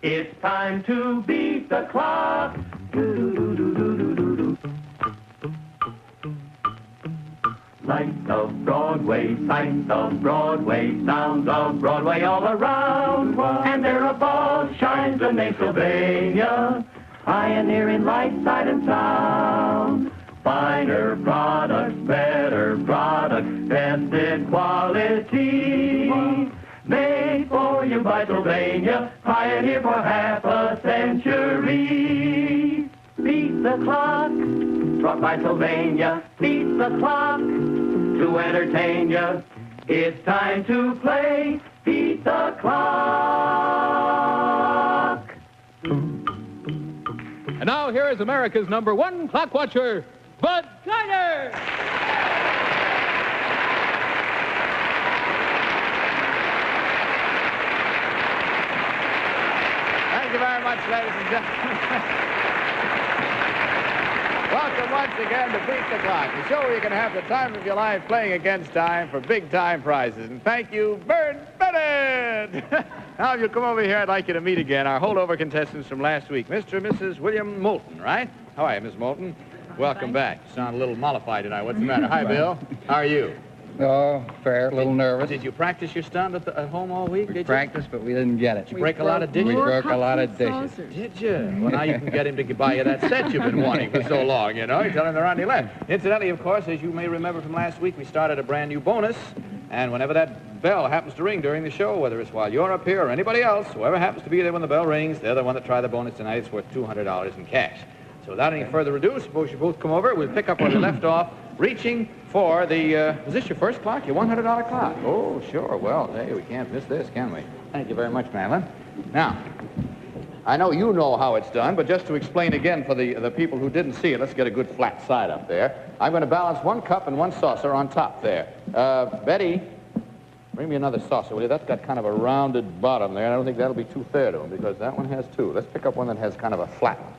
It's time to beat the clock. Lights of Broadway, sights of Broadway, sounds of Broadway all around. And there above shines the name Sylvania, pioneering light, sight, and sound. Finer products, better products, tested quality. Made for you by Sylvania, pioneer for half a century. Beat the clock, brought by Sylvania. Beat the clock to entertain you. It's time to play Beat the Clock. And now here is America's #1 clock watcher, Bud Collyer. Thank you very much, ladies and gentlemen. Welcome once again to Beat the Clock, the show where you can have the time of your life playing against time for big-time prizes. And thank you, Bert Bennett. Now, if you'll come over here, I'd like you to meet again our holdover contestants from last week, Mr. and Mrs. William Moulton, right? How are you, Miss Moulton? Welcome back. You sound a little mollified tonight. What's the matter? Hi, Bill. How are you? Oh, fair, a little nervous. Did you practice your stunt at home all week? We practiced, but we didn't get it. Did you break a lot of dishes? We broke a lot of dishes. Did you? Well, now you can get him to buy you that set you've been wanting for so long, you know. You tell him they're on your left. Incidentally, of course, as you may remember from last week, we started a brand new bonus. And whenever that bell happens to ring during the show, whether it's while you're up here or anybody else, whoever happens to be there when the bell rings, they're the one that tried the bonus tonight. It's worth $200 in cash. So without any further ado, suppose you both come over. We'll pick up where we left off, reaching for the, is this your first clock? Your $100 clock? Oh, sure. Well, hey, we can't miss this, can we? Thank you very much, Madeline. Now, I know you know how it's done, but just to explain again for the people who didn't see it, let's get a good flat side up there. I'm going to balance one cup and one saucer on top there. Betty, bring me another saucer, will you? That's got kind of a rounded bottom there, and I don't think that'll be too fair to him, because that one has two. Let's pick up one that has kind of a flat one.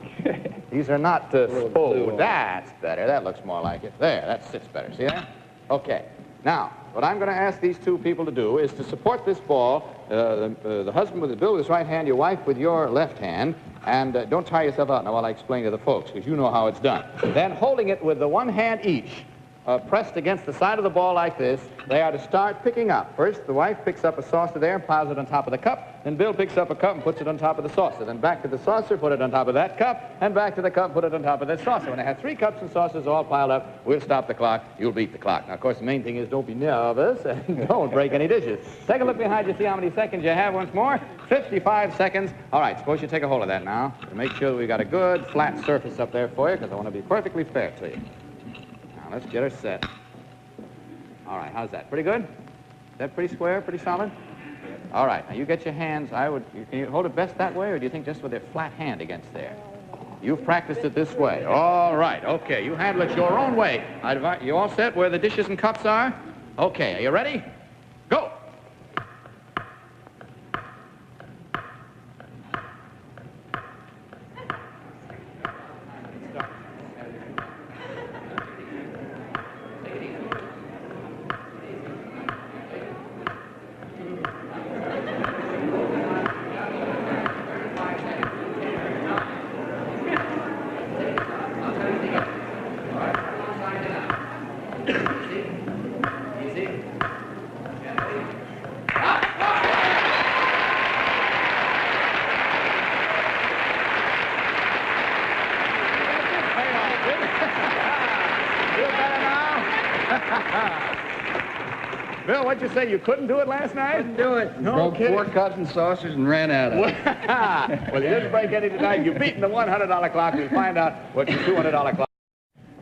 These are not, oh, that's better. That looks more like it. There, that sits better. See that? Okay. Now, what I'm going to ask these two people to do is to support this ball, the husband with the bill with his right hand, your wife with your left hand, and don't tire yourself out now while I explain to the folks, because you know how it's done. Then holding it with the one hand each, pressed against the side of the ball like this, they are to start picking up. First, the wife picks up a saucer there and piles it on top of the cup. Then Bill picks up a cup and puts it on top of the saucer. Then back to the saucer, put it on top of that cup, and back to the cup, put it on top of that saucer. When they have 3 cups and saucers all piled up, we'll stop the clock. You'll beat the clock. Now, of course, the main thing is don't be nervous and don't break any dishes. Take a look behind you, see how many seconds you have once more. 55 seconds. All right, suppose you take a hold of that now to make sure that we've got a good flat surface up there for you, because I want to be perfectly fair to you. Now, let's get her set. All right, how's that? Pretty good? Is that pretty square, pretty solid? All right, now you get your hands, can you hold it best that way, or do you think just with a flat hand against there? You've practiced it this way. All right, okay, you handle it your own way. You all set where the dishes and cups are? Okay, are you ready? Go! Bill, what'd you say? You couldn't do it last night? Couldn't do it. No Broke kidding. 4 cups and saucers and ran out of it. Well, you didn't break any tonight. You've beaten the $100 clock. We'll find out what your $200 clock.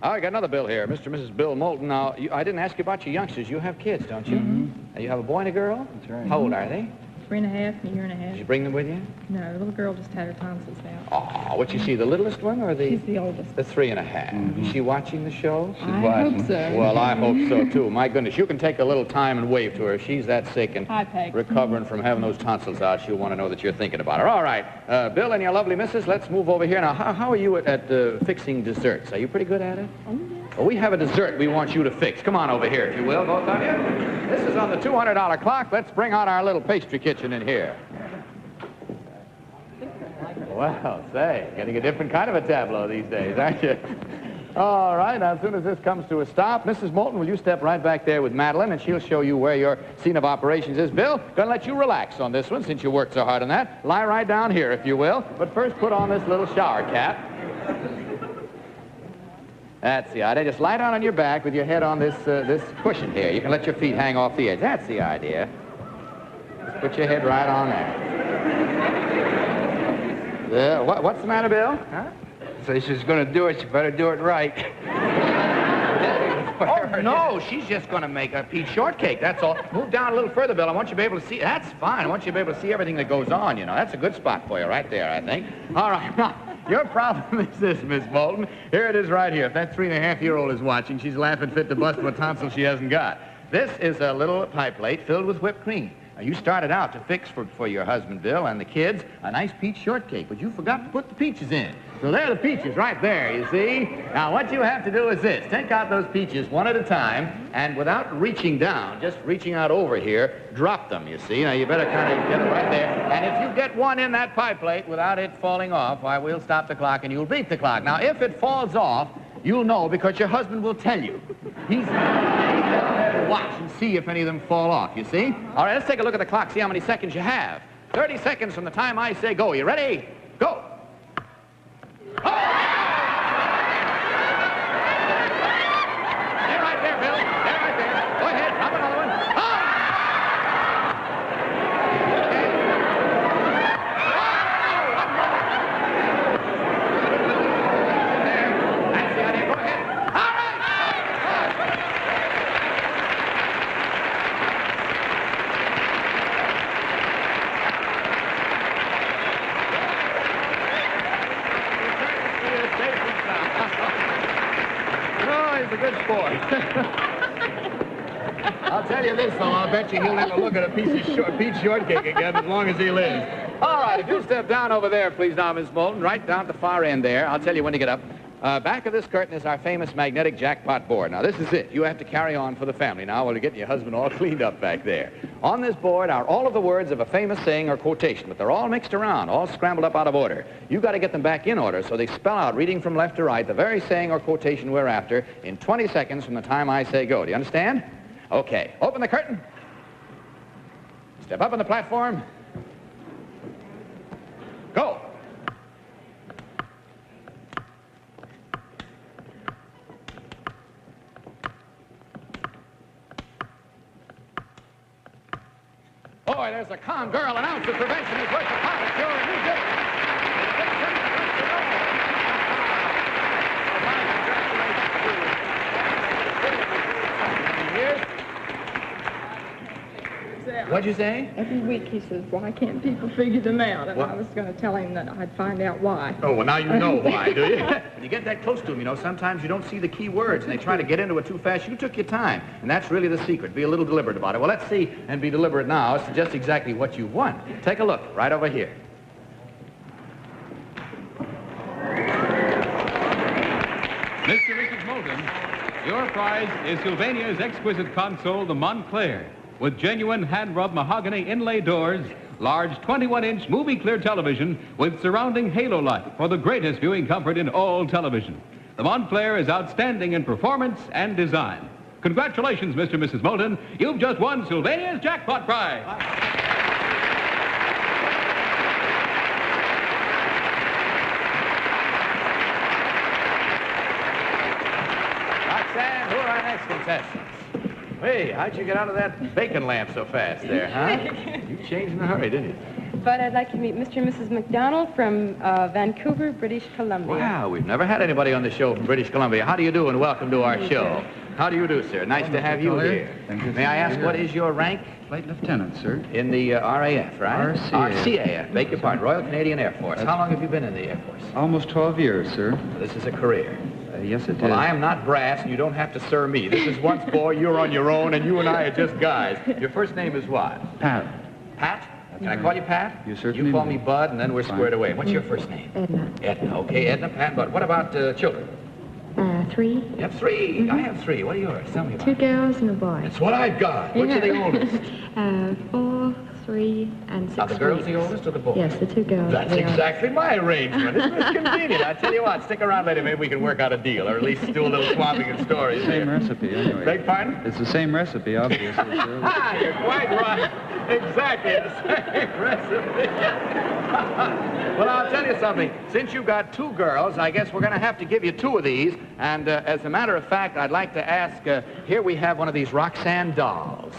I got another bill here, Mr. and Mrs. Bill Moulton. Now, I didn't ask you about your youngsters. You have kids, don't you? Mm-hmm. You have a boy and a girl? That's right. How old are they? 3 and a half and a year and a half. Did you bring them with you? No, the little girl just had her tonsils out. Oh, what you see, the littlest one or the... She's the oldest. The 3 and a half. Is she watching the show? I hope so. Well, I hope so, too. My goodness, you can take a little time and wave to her. If she's that sick and Hi, Peg. recovering from having those tonsils out, she'll want to know that you're thinking about her. All right, Bill and your lovely missus, let's move over here. Now, how are you at fixing desserts? Are you pretty good at it? Oh, yes. Well, we have a dessert we want you to fix. Come on over here, if you will, both of you. This is on the $200 clock. Let's bring out our little pastry kitchen in here. Well, say, getting a different kind of a tableau these days, aren't you? All right, now, as soon as this comes to a stop, Mrs. Moulton, will you step right back there with Madeline, and she'll show you where your scene of operations is. Bill, gonna let you relax on this one, since you worked so hard on that. Lie right down here, if you will. But first, put on this little shower cap. That's the idea. Just lie down on your back with your head on this cushion here. You can let your feet hang off the edge. That's the idea. Just put your head right on there. What's the matter, Bill? Huh? So she's going to do it, she better do it right. Oh, no, she's just going to make a peach shortcake, that's all. Move down a little further, Bill. I want you to be able to see. That's fine. I want you to be able to see everything that goes on, you know. That's a good spot for you right there, I think. All right, now, your problem is this, Miss Moulton. Here it is right here. If that 3.5-year-old is watching, she's laughing fit to bust what tonsil she hasn't got. This is a little pie plate filled with whipped cream. Now, you started out to fix for your husband, Bill, and the kids, a nice peach shortcake, but you forgot to put the peaches in. So there are the peaches right there, you see? Now, what you have to do is this. Take out those peaches one at a time, and without reaching down, just reaching out over here, drop them, you see? Now, you better kind of get it right there. And if you get one in that pie plate without it falling off, why, we'll stop the clock and you'll beat the clock. Now, if it falls off, you'll know because your husband will tell you. He's watch and see if any of them fall off, you see? All right, let's take a look at the clock, see how many seconds you have. 30 seconds from the time I say go. You ready? Go. Oh! They're right there, Bill. They're right there. Go ahead, drop another one. Oh! That's the idea. Go ahead. All right. He's a good sport. I'll tell you this, though, I'll bet you he'll never look at a peach shortcake again as long as he lives. All right, if you'll step down over there, please, now, Miss Moulton, right down at the far end there. I'll tell you when to get up. Back of this curtain is our famous magnetic jackpot board. Now, this is it. You have to carry on for the family now while you're getting your husband all cleaned up back there. On this board are all of the words of a famous saying or quotation, but they're all mixed around, all scrambled up out of order. You've got to get them back in order so they spell out, reading from left to right, the very saying or quotation we're after in 20 seconds from the time I say go. Do you understand? Okay. Open the curtain. Step up on the platform. Go. Boy, there's a calm girl. An ounce of prevention is worth a pound of cure, and you did it. What'd you say? Every week he says, why can't people figure them out? And I was going to tell him that I'd find out why. Oh, well, now you know why, do you? When you get that close to them, you know, sometimes you don't see the key words, and they try to get into it too fast. You took your time, and that's really the secret. Be a little deliberate about it. Well, let's see and be deliberate now as to just exactly what you want. Take a look right over here. Mr. and Mrs. Moulton, your prize is Sylvania's exquisite console, the Montclair, with genuine hand-rubbed mahogany inlay doors, large 21-inch movie-clear television with surrounding halo light for the greatest viewing comfort in all television. The Montclair is outstanding in performance and design. Congratulations, Mr. and Mrs. Moulton. You've just won Sylvania's jackpot prize. Roxanne, who are our next contestants? Hey, how'd you get out of that bacon lamp so fast there, huh? You changed in a hurry, didn't you? But I'd like to meet Mr. and Mrs. McDonald from Vancouver, British Columbia. Wow, we've never had anybody on the show from British Columbia. How do you do, and welcome to our show. How do you do, sir? Nice to have you here. May I ask, what is your rank? Flight lieutenant, sir. In the RAF, right? RCAF. RCAF, beg your pardon, Royal Canadian Air Force. How long have you been in the Air Force? Almost 12 years, sir. This is a career. Yes, it is. Well, I am not brass, and you don't have to sir me. This is once, boy, you're on your own, and you and I are just guys. Your first name is what? Pat. Pat? Can I call you Pat? You certainly You call may. me Bud, and then we're Fine. squared away. What's your first name? Edna. Edna. Okay, Edna, Pat, and Bud. What about children? 3. You have 3. I have 3. What are yours? Tell me about 2 it. girls and a boy. That's what I've got. Which are the oldest? 4, 3 and 6 Are the girls weeks. the oldest or the boys? Yes, the 2 girls. That's They are. exactly my arrangement. Isn't this convenient? I tell you what, stick around later. Maybe we can work out a deal, or at least do a little swapping of stories. Same recipe, anyway. Beg pardon? It's the same recipe, obviously, sir. Ah, you're quite right. Exactly the same recipe. Well, I'll tell you something. Since you've got 2 girls, I guess we're going to have to give you 2 of these. And as a matter of fact, I'd like to ask, here we have one of these Roxanne dolls.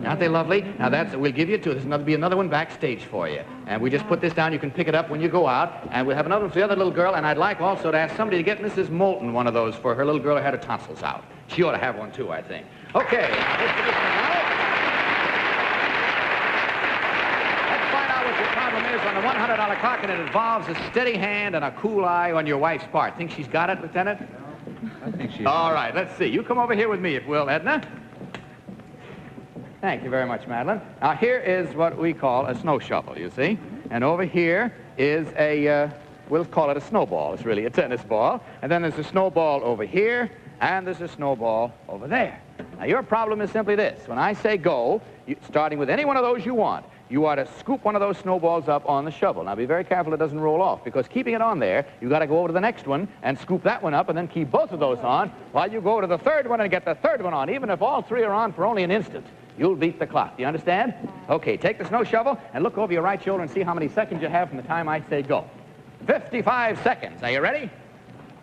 Aren't they lovely? Now, we'll give you 2. There's be another one backstage for you. And we just put this down. You can pick it up when you go out. And we'll have another one for the other little girl. And I'd like also to ask somebody to get Mrs. Moulton one of those for her little girl who had her tonsils out. She ought to have one, too, I think. Okay. Now, let's do this one now. Let's find out what your problem is on the $100 clock, and it involves a steady hand and a cool eye on your wife's part. Think she's got it, Lieutenant? I think she... All right, let's see. You come over here with me, if you will, Edna. Thank you very much, Madeline. Now, here is what we call a snow shovel, you see. And over here is a, we'll call it a snowball. It's really a tennis ball. And then there's a snowball over here, and there's a snowball over there. Now, your problem is simply this. When I say go, starting with any one of those you want, you ought to scoop one of those snowballs up on the shovel. Now, be very careful it doesn't roll off, because keeping it on there, you've got to go over to the next one and scoop that one up and then keep both of those on while you go to the third one and get the third one on. Even if all 3 are on for only an instant, you'll beat the clock. Do you understand? Okay, take the snow shovel and look over your right shoulder and see how many seconds you have from the time I say go. 55 seconds. Are you ready?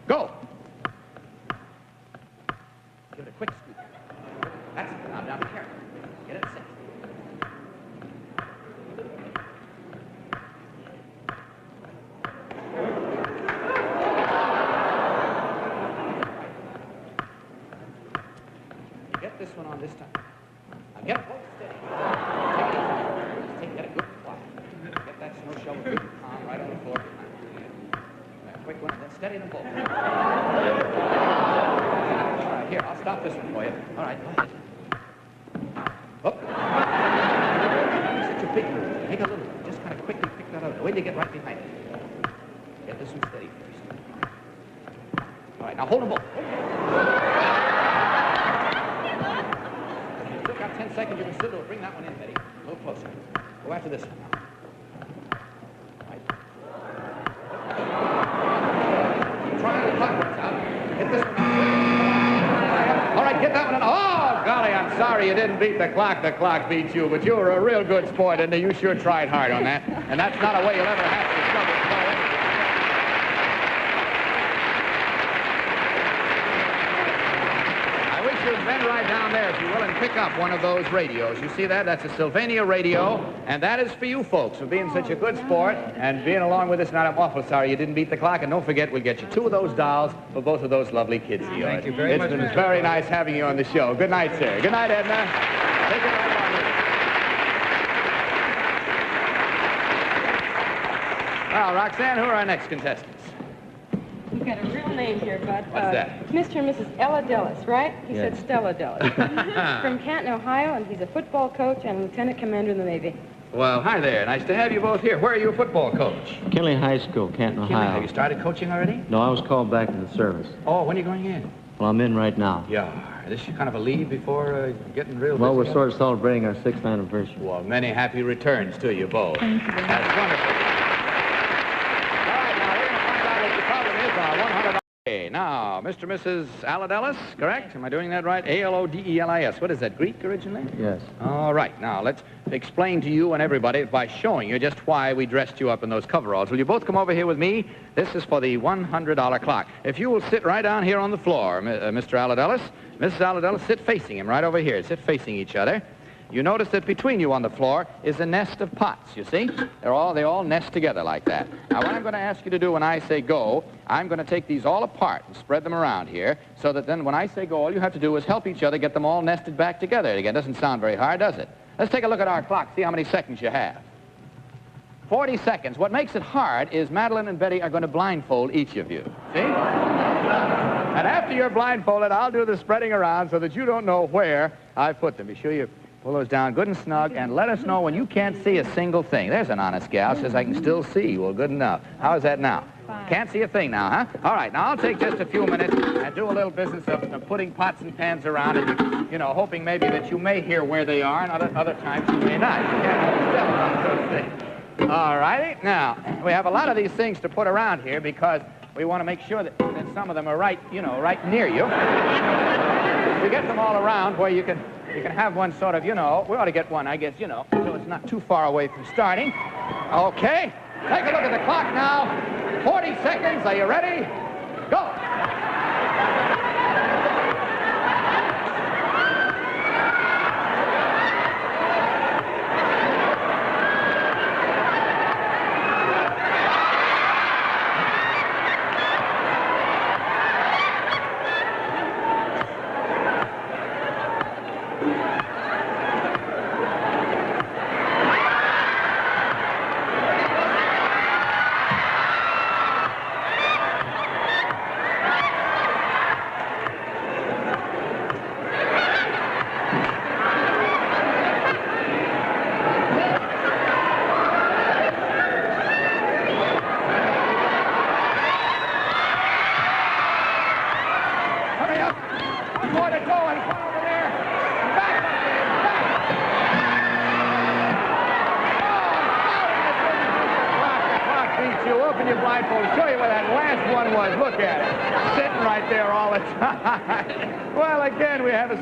Go. Give it a quick scoop. That's it. Now, be careful. Get it set. Get this one on this time. Now get it steady. Get it good and quiet. Get that snow shovel good and calm right on the floor. That quick one, then steady them both. All right, here, I'll stop this one for you. All right, go ahead. Up. Such a big move. Take a little one. Just kind of quickly pick that out. Wait till you get right behind it. Get this one steady first. All right, now hold them both. You've got 10 seconds. You can still do it. Bring that one in, Betty. A little closer. Go after this one now. Right. Try the clock runs out. Get this one out. All right, get that one in. Oh, golly, I'm sorry you didn't beat the clock. The clock beat you, but you were a real good sport, and you sure tried hard on that. And that's not a way you'll ever have to struggle. Bend right down there, if you will, and pick up one of those radios. You see that? That's a Sylvania radio, and that is for you folks for being such a good sport and being along with us. Now, I'm awful sorry you didn't beat the clock, and don't forget, we'll get you 2 of those dolls for both of those lovely kids of yours. Thank you very much. It's been very nice having you on the show. Good night, sir. Good night, Edna. Take it right along with you. Well, Roxanne, who are our next contestants? We've got a real name here, Bud. What's that? Mr. and Mrs. Ella Dellis, right? He Yes. said Stella Dellis. From Canton, Ohio, and he's a football coach and lieutenant commander in the Navy. Well, hi there. Nice to have you both here. Where are you a football coach? Kinley High School, Canton, Ohio. Have you started coaching already? No, I was called back to the service. Oh, when are you going in? Well, I'm in right now. Yeah. Is this kind of a leave before getting real Well, we're busy? sort of celebrating our 6th anniversary. Well, many happy returns to you both. Thank you. That's wonderful. All right, now we're going to find out what your problem is on $100. Okay, now, Mr. and Mrs. Aladelis, correct? Am I doing that right? A-L-O-D-E-L-I-S. What is that, Greek originally? Yes. All right, now let's explain to you and everybody by showing you just why we dressed you up in those coveralls. Will you both come over here with me? This is for the $100 clock. If you will sit right down here on the floor, Mr. Aladelis. Mrs. Aladelis, sit facing him right over here. Sit facing each other. You notice that between you on the floor is a nest of pots, you see? They all nest together like that. Now, what I'm going to ask you to do when I say go, I'm going to take these all apart and spread them around here so that then when I say go, all you have to do is help each other get them all nested back together again. Doesn't sound very hard, does it? Let's take a look at our clock, see how many seconds you have. 40 seconds. What makes it hard is Madeline and Betty are going to blindfold each of you. See? And after you're blindfolded, I'll do the spreading around so that you don't know where I put them. Be sure you pull those down good and snug, and let us know when you can't see a single thing. There's an honest gal. Says, I can still see. Well, good enough. How is that now? Fine. Can't see a thing now, huh? All right, now I'll take just a few minutes and do a little business of putting pots and pans around and, you know, hoping maybe that you may hear where they are and other times you may not. You can't always tell about those things. All righty. Now, we have a lot of these things to put around here because we want to make sure that some of them are right, you know, right near you. We get them all around where you can have one sort of, you know, we ought to get one, I guess, you know, so it's not too far away from starting. Okay. Take a look at the clock now. 40 seconds. Are you ready? Go.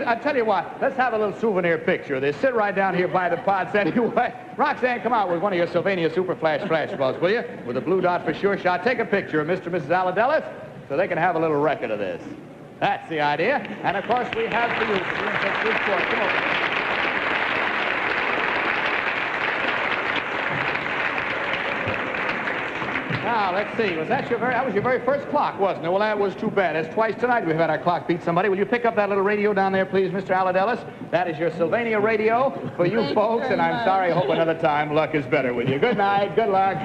I'll tell you what, let's have a little souvenir picture of this. Sit right down here by the pots anyway. Roxanne, come out with one of your Sylvania Super Flash bulbs, will you? With a blue dot for sure shot. Take a picture of Mr. and Mrs. Aladelis so they can have a little record of this. That's the idea. And, of course, we have for you. Come over. Now, let's see. That was your very first clock, wasn't it? Well, that was too bad. It's twice tonight we've had our clock beat somebody. Will you pick up that little radio down there, please, Mr. Aladelis? That is your Sylvania radio for you folks, and I'm sorry. I hope another time luck is better with you. Good night. Good luck.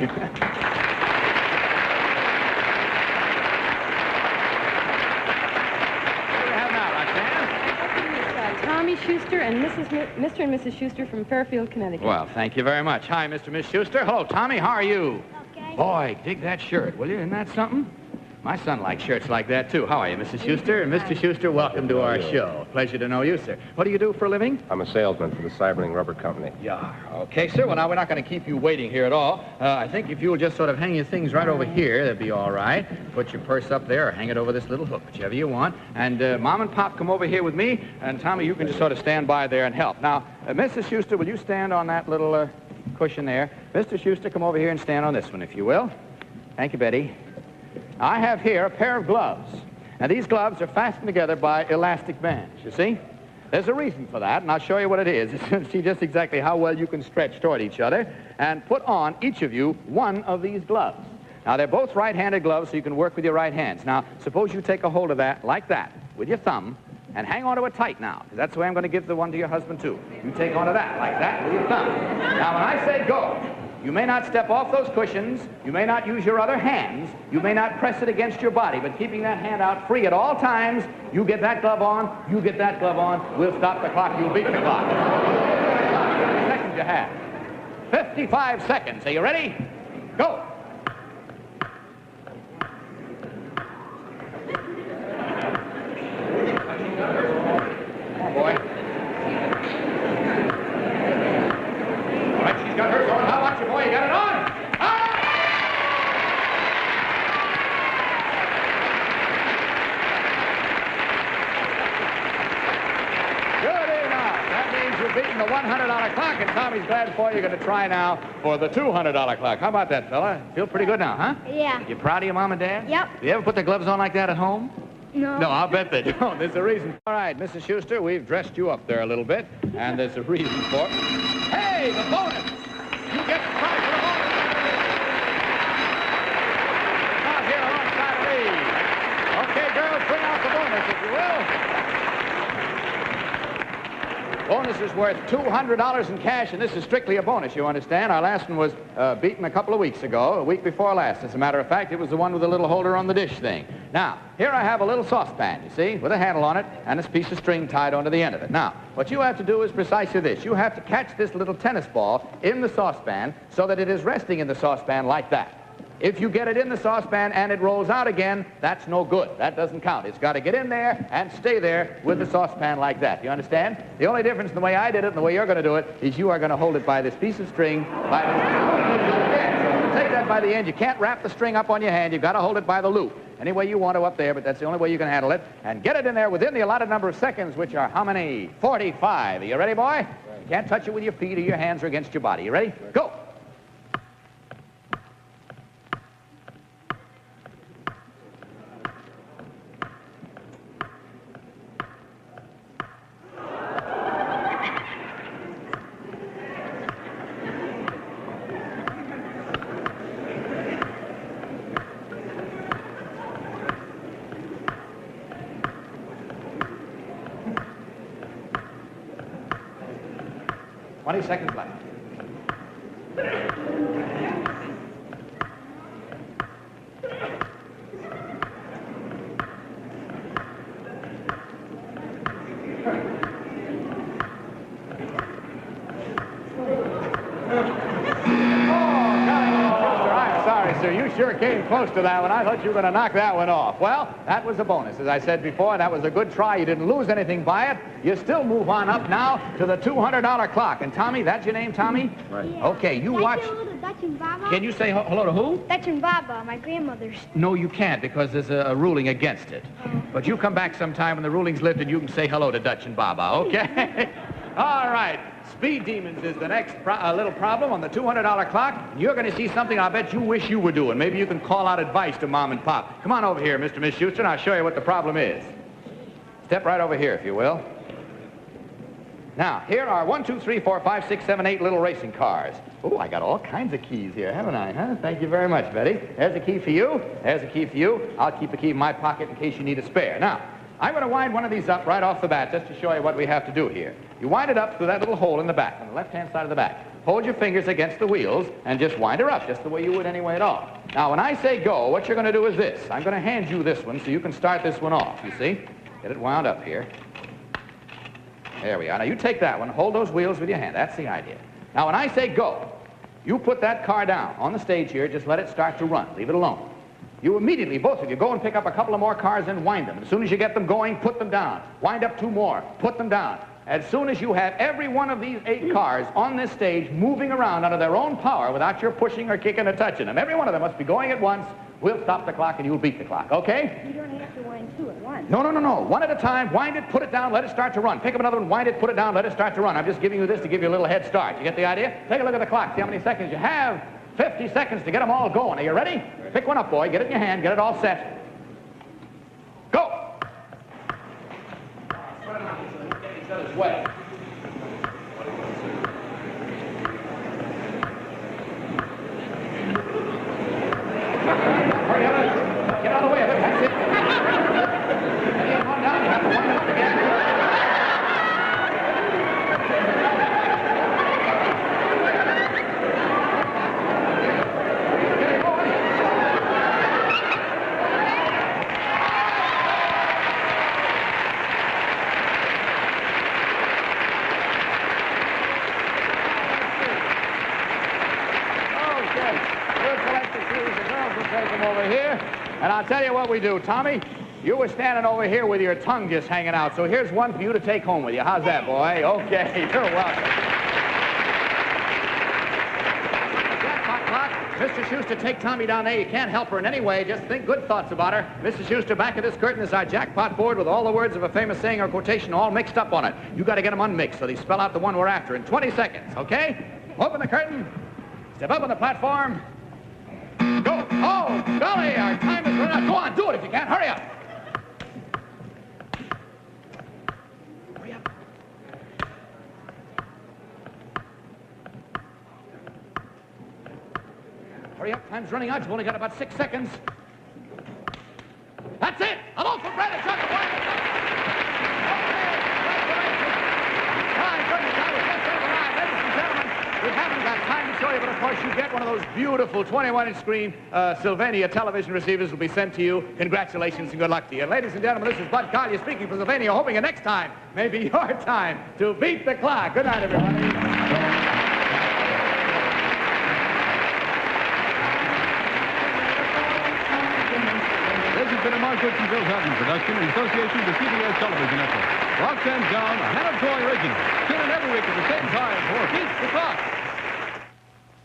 Tommy Schuster and Mr. and Mrs. Schuster from Fairfield, Connecticut. Well, thank you very much. Hi, Mr. and Miss Schuster. Hello, Tommy. How are you? Okay. Boy, dig that shirt, will you? Isn't that something? My son likes shirts like that, too. How are you, Mrs. Schuster? And Mr. Schuster, welcome to our show. Pleasure to know you, sir. What do you do for a living? I'm a salesman for the Cyberling Rubber Company. Yeah. Okay, sir. Well, now, we're not going to keep you waiting here at all. I think if you'll just sort of hang your things right over here, that'd be all right. Put your purse up there or hang it over this little hook, whichever you want. And Mom and Pop come over here with me, and Tommy, you can just sort of stand by there and help. Now, Mrs. Schuster, will you stand on that little cushion there? Mr. Schuster, come over here and stand on this one, if you will. Thank you, Betty. I have here a pair of gloves. Now, these gloves are fastened together by elastic bands, you see? There's a reason for that, and I'll show you what it is. See just exactly how well you can stretch toward each other. And put on, each of you, one of these gloves. Now, they're both right-handed gloves, so you can work with your right hands. Now, suppose you take a hold of that like that with your thumb, and hang on to it tight now, because that's the way I'm going to give the one to your husband, too. You take onto that like that with your thumb. Now, when I say go, you may not step off those cushions. You may not use your other hands. You may not press it against your body, but keeping that hand out free at all times, you get that glove on, you get that glove on, we'll stop the clock, you'll beat the clock. How many seconds you have? 55 seconds. Are you ready? Go. Come on, boy. All right, she's got hers on. How about you, boy? You got it on? Beating the $100 clock, and Tommy's glad for you. You're going to try now for the $200 clock. How about that, fella? Feel pretty good now, huh? Yeah. You proud of your mom and dad? Yep. Do you ever put the gloves on like that at home? No. No, I'll bet they don't. There's a reason. All right, Mrs. Schuster, we've dressed you up there a little bit, and there's a reason for it. Hey, the bonus! You get the prize for the bonus! Out here alongside of me. Okay, girls, bring out the bonus, if you will. Bonus is worth $200 in cash, and this is strictly a bonus, you understand. Our last one was beaten a couple of weeks ago, a week before last. As a matter of fact, it was the one with the little holder on the dish thing. Now, here I have a little saucepan, you see, with a handle on it, and this piece of string tied onto the end of it. Now, what you have to do is precisely this. You have to catch this little tennis ball in the saucepan so that it is resting in the saucepan like that. If you get it in the saucepan and it rolls out again, that's no good. That doesn't count. It's got to get in there and stay there with the saucepan like that. You understand? The only difference in the way I did it and the way you're going to do it is you are going to hold it by this piece of string. Take that by the end. You can't wrap the string up on your hand. You've got to hold it by the loop. Any way you want to up there, but that's the only way you can handle it. And get it in there within the allotted number of seconds, which are how many? 45. Are you ready, boy? Right. You can't touch it with your feet or your hands or against your body. You ready? Right. Go. Seconds left. Sir, you sure came close to that one. I thought you were going to knock that one off. Well, that was a bonus. As I said before, that was a good try. You didn't lose anything by it. You still move on up now to the $200 clock. And Tommy, that's your name, Tommy? Right. Yeah. Okay, you watch. Dutch and Baba? Can you say hello to who? Dutch and Baba, my grandmother's. No, you can't, because there's a ruling against it. Oh. But you come back sometime when the ruling's lifted, you can say hello to Dutch and Baba, okay? All right. Speed Demons is the next little problem on the $200 clock. You're going to see something I bet you wish you were doing. Maybe you can call out advice to Mom and Pop. Come on over here, Mr. and Miss Schuster, and I'll show you what the problem is. Step right over here, if you will. Now, here are 1, 2, 3, 4, 5, 6, 7, 8 little racing cars. Oh, I got all kinds of keys here, haven't I, huh? Thank you very much, Betty. There's a key for you. There's a key for you. I'll keep the key in my pocket in case you need a spare. Now, I'm going to wind one of these up right off the bat just to show you what we have to do here. You wind it up through that little hole in the back, on the left-hand side of the back. Hold your fingers against the wheels and just wind her up, just the way you would anyway at all. Now, when I say go, what you're going to do is this. I'm going to hand you this one so you can start this one off, you see? Get it wound up here. There we are. Now, you take that one, hold those wheels with your hand. That's the idea. Now, when I say go, you put that car down on the stage here, just let it start to run. Leave it alone. You immediately, both of you, go and pick up a couple of more cars and wind them. As soon as you get them going, put them down. Wind up 2 more. Put them down. As soon as you have every one of these 8 cars on this stage moving around under their own power without your pushing or kicking or touching them, every one of them must be going at once. We'll stop the clock and you'll beat the clock, okay? You don't have to wind 2 at once. No. One at a time. Wind it, put it down, let it start to run. Pick up another one, wind it, put it down, let it start to run. I'm just giving you this to give you a little head start. You get the idea? Take a look at the clock. See how many seconds you have. 50 seconds to get them all going. Are you ready? Pick one up, boy. Get it in your hand. Get it all set. Go! Get each other's way. Hurry up. Get out of the way of it. That's it. Get one down. You have to wind it up again. And I'll tell you what we do, Tommy. You were standing over here with your tongue just hanging out, so here's one for you to take home with you. How's that, boy? Okay, you're welcome. Jackpot clock. Mr. Schuster, take Tommy down there. You can't help her in any way. Just think good thoughts about her. Mr. Schuster, back of this curtain is our jackpot board with all the words of a famous saying or quotation all mixed up on it. You got to get them unmixed so they spell out the one we're after in 20 seconds, okay? Open the curtain. Step up on the platform. Go! Oh, golly, our time is running out. Go on, do it if you can. Hurry up. Hurry up. Hurry up, time's running out. You've only got about 6 seconds. That's it. A loaf of bread and chocolate wine. We haven't got time to show you, but of course you get one of those beautiful 21-inch screen Sylvania television receivers will be sent to you. Congratulations and good luck to you. And ladies and gentlemen, this is Bud Collyer speaking for Sylvania, hoping the next time may be your time to beat the clock. Good night, everybody. a Goodson-Todman production in association with the CBS Television Network. Roxanne John, Hannah Troy Ricki. Tune in every week at the same time for Beat the Clock.